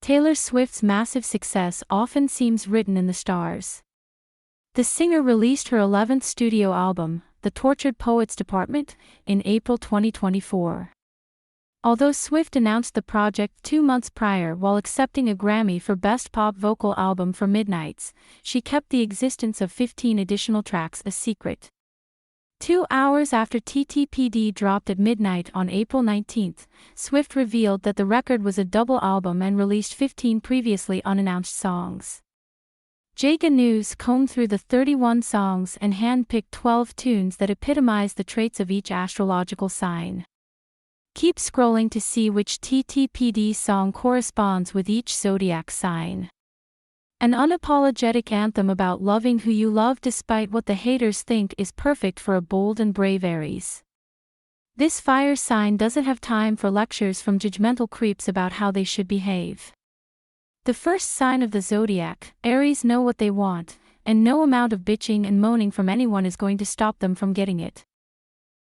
Taylor Swift's massive success often seems written in the stars. The singer released her 11th studio album, The Tortured Poets Department, in April 2024. Although Swift announced the project 2 months prior while accepting a Grammy for Best Pop Vocal Album for Midnights, she kept the existence of 15 additional tracks a secret. 2 hours after TTPD dropped at midnight on April 19, Swift revealed that the record was a double album and released 15 previously unannounced songs. Jaga News combed through the 31 songs and hand-picked 12 tunes that epitomize the traits of each astrological sign. Keep scrolling to see which TTPD song corresponds with each zodiac sign. An unapologetic anthem about loving who you love despite what the haters think is perfect for a bold and brave Aries. This fire sign doesn't have time for lectures from judgmental creeps about how they should behave. The first sign of the zodiac, Aries, know what they want, and no amount of bitching and moaning from anyone is going to stop them from getting it.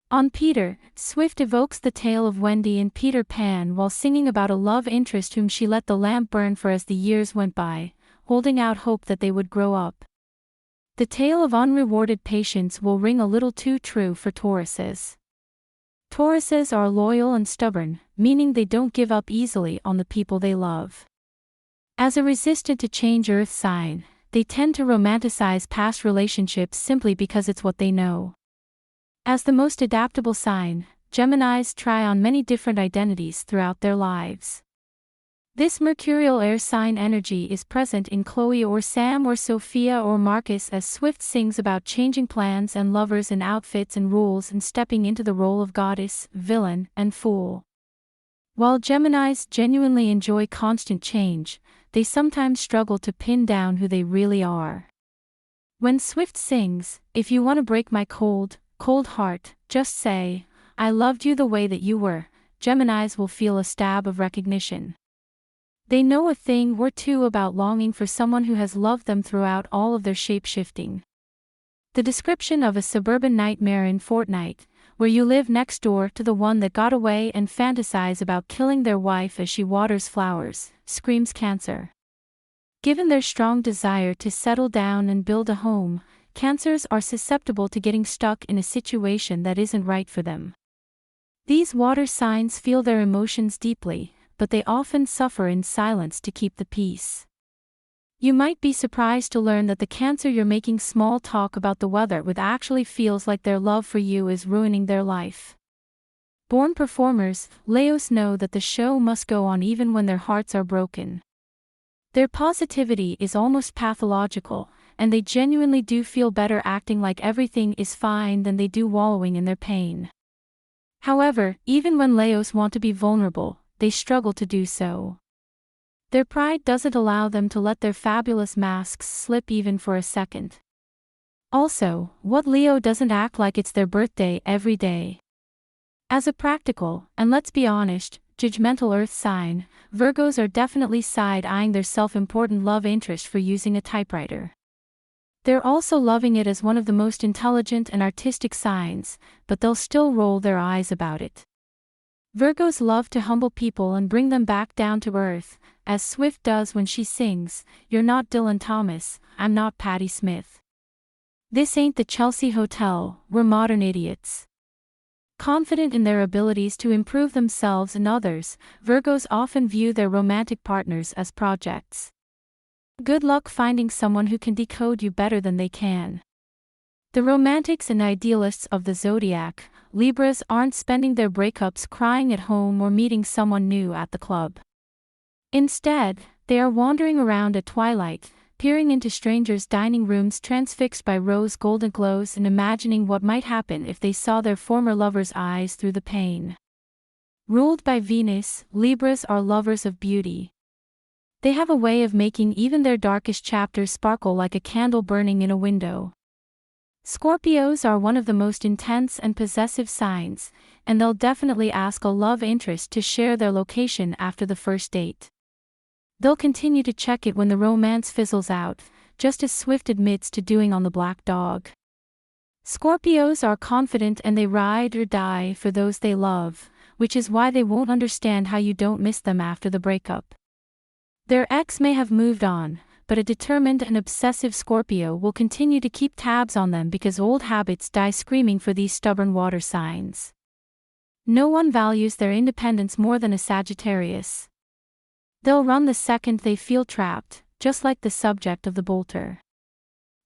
On Peter, Swift evokes the tale of Wendy and Peter Pan while singing about a love interest whom she let the lamp burn for as the years went by, holding out hope that they would grow up. The tale of unrewarded patience will ring a little too true for Tauruses. Tauruses are loyal and stubborn, meaning they don't give up easily on the people they love. As a resistant-to-change earth sign, they tend to romanticize past relationships simply because it's what they know. As the most adaptable sign, Geminis try on many different identities throughout their lives. This mercurial air sign energy is present in Chloe or Sam or Sophia or Marcus as Swift sings about changing plans and lovers and outfits and rules and stepping into the role of goddess, villain, and fool. While Geminis genuinely enjoy constant change, they sometimes struggle to pin down who they really are. When Swift sings, "If you want to break my cold, cold heart, just say, I loved you the way that you were," Geminis will feel a stab of recognition. They know a thing or two about longing for someone who has loved them throughout all of their shape-shifting. The description of a suburban nightmare in Fortnite, where you live next door to the one that got away and fantasize about killing their wife as she waters flowers, screams Cancer. Given their strong desire to settle down and build a home, Cancers are susceptible to getting stuck in a situation that isn't right for them. These water signs feel their emotions deeply, but they often suffer in silence to keep the peace. You might be surprised to learn that the Cancer you're making small talk about the weather with actually feels like their love for you is ruining their life. Born performers, Leos know that the show must go on even when their hearts are broken. Their positivity is almost pathological, and they genuinely do feel better acting like everything is fine than they do wallowing in their pain. However, even when Leos want to be vulnerable, they struggle to do so. Their pride doesn't allow them to let their fabulous masks slip even for a second. Also, what Leo doesn't act like it's their birthday every day? As a practical, and let's be honest, judgmental earth sign, Virgos are definitely side-eyeing their self-important love interest for using a typewriter. They're also loving it as one of the most intelligent and artistic signs, but they'll still roll their eyes about it. Virgos love to humble people and bring them back down to earth, as Swift does when she sings, "You're not Dylan Thomas, I'm not Patti Smith. This ain't the Chelsea Hotel, we're modern idiots." Confident in their abilities to improve themselves and others, Virgos often view their romantic partners as projects. Good luck finding someone who can decode you better than they can. The romantics and idealists of the zodiac, Libras, aren't spending their breakups crying at home or meeting someone new at the club. Instead, they are wandering around at twilight, peering into strangers' dining rooms transfixed by rose-golden glows and imagining what might happen if they saw their former lover's eyes through the pane. Ruled by Venus, Libras are lovers of beauty. They have a way of making even their darkest chapters sparkle like a candle burning in a window. Scorpios are one of the most intense and possessive signs, and they'll definitely ask a love interest to share their location after the first date. They'll continue to check it when the romance fizzles out, just as Swift admits to doing on the Black Dog. Scorpios are confident and they ride or die for those they love, which is why they won't understand how you don't miss them after the breakup. Their ex may have moved on, but a determined and obsessive Scorpio will continue to keep tabs on them because old habits die screaming for these stubborn water signs. No one values their independence more than a Sagittarius. They'll run the second they feel trapped, just like the subject of the bolter.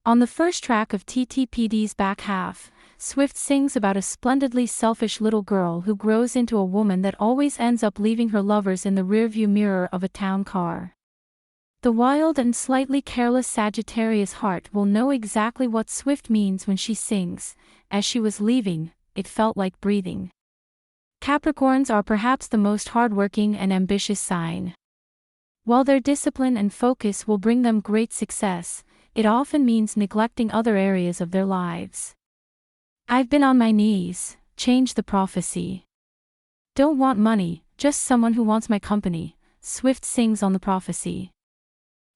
On the first track of TTPD's back half, Swift sings about a splendidly selfish little girl who grows into a woman that always ends up leaving her lovers in the rearview mirror of a town car. The wild and slightly careless Sagittarius heart will know exactly what Swift means when she sings, "As she was leaving, it felt like breathing." Capricorns are perhaps the most hardworking and ambitious sign. While their discipline and focus will bring them great success, it often means neglecting other areas of their lives. "I've been on my knees, change the prophecy. Don't want money, just someone who wants my company," Swift sings on the prophecy.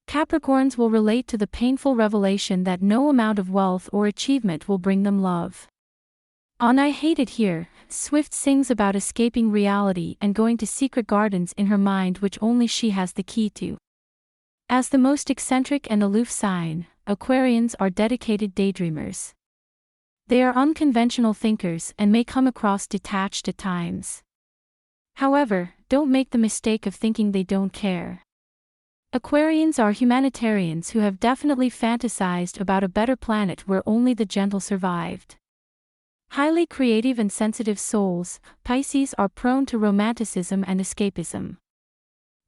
Capricorns will relate to the painful revelation that no amount of wealth or achievement will bring them love. On "I Hate It Here," Swift sings about escaping reality and going to secret gardens in her mind which only she has the key to. As the most eccentric and aloof sign, Aquarians are dedicated daydreamers. They are unconventional thinkers and may come across detached at times. However, don't make the mistake of thinking they don't care. Aquarians are humanitarians who have definitely fantasized about a better planet where only the gentle survived. Highly creative and sensitive souls, Pisces are prone to romanticism and escapism.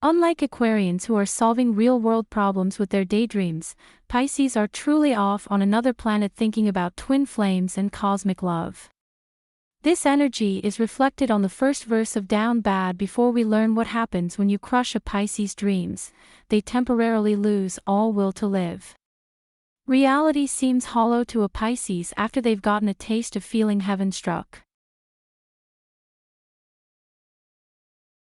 Unlike Aquarians who are solving real-world problems with their daydreams, Pisces are truly off on another planet thinking about twin flames and cosmic love. This energy is reflected on the first verse of Down Bad. Before we learn what happens when you crush a Pisces' dreams, they temporarily lose all will to live. Reality seems hollow to a Pisces after they've gotten a taste of feeling heaven-struck.